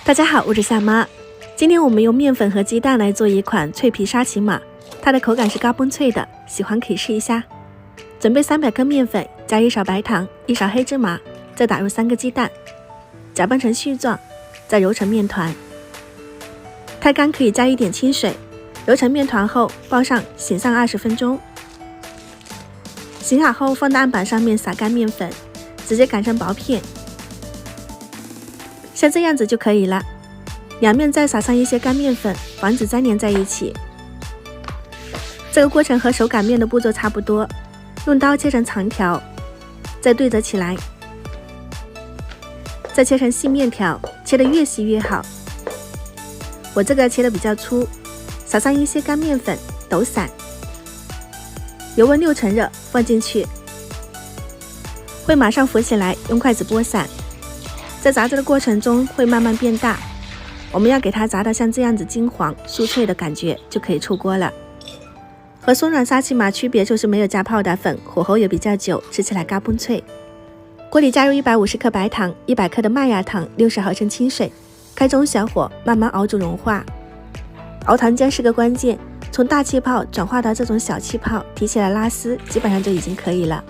大家好，我是夏妈。今天我们用面粉和鸡蛋来做一款脆皮沙琪玛，它的口感是嘎嘣脆的，喜欢可以试一下。准备300克面粉，加1勺白糖，1勺黑芝麻，再打入3个鸡蛋，搅拌成絮状，再揉成面团。太干可以加一点清水，揉成面团后包上醒上20分钟。醒好后放到案板上面撒干面粉，直接擀成薄片。像这样子就可以了，两面再撒上一些干面粉，防止粘连在一起。这个过程和手擀面的步骤差不多，用刀切成长条，再对折起来，再切成细面条，切得越细越好。我这个切得比较粗，撒上一些干面粉，抖散，油温6成热，放进去，会马上浮起来，用筷子拨散。在炸制的过程中会慢慢变大，我们要给它炸得像这样子金黄酥脆的感觉就可以出锅了。和松软沙琪玛区别就是没有加泡打粉，火候也比较久，吃起来嘎嘣脆。锅里加入150克白糖，100克的麦芽糖，60毫升清水，开中小火慢慢熬煮融化。熬糖浆是个关键，从大气泡转化到这种小气泡，提起来拉丝，基本上就已经可以了。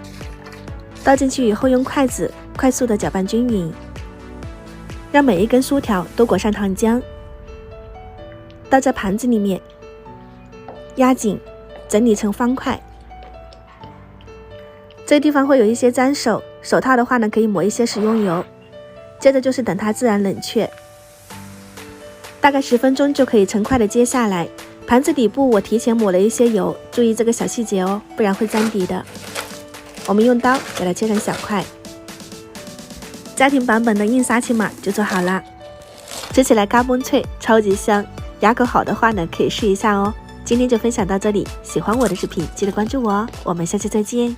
倒进去以后用筷子快速的搅拌均匀，让每一根酥条都裹上糖浆，倒在盘子里面，压紧，整理成方块。这个地方会有一些沾手，手套的话呢，可以抹一些食用油。接着就是等它自然冷却，大概10分钟就可以成块的揭下来。盘子底部我提前抹了一些油，注意这个小细节哦，不然会粘底的。我们用刀给它切成小块。家庭版本的硬沙琪玛就做好了，吃起来嘎嘣脆，超级香，牙口好的话呢，可以试一下哦。今天就分享到这里，喜欢我的视频记得关注我哦，我们下期再见。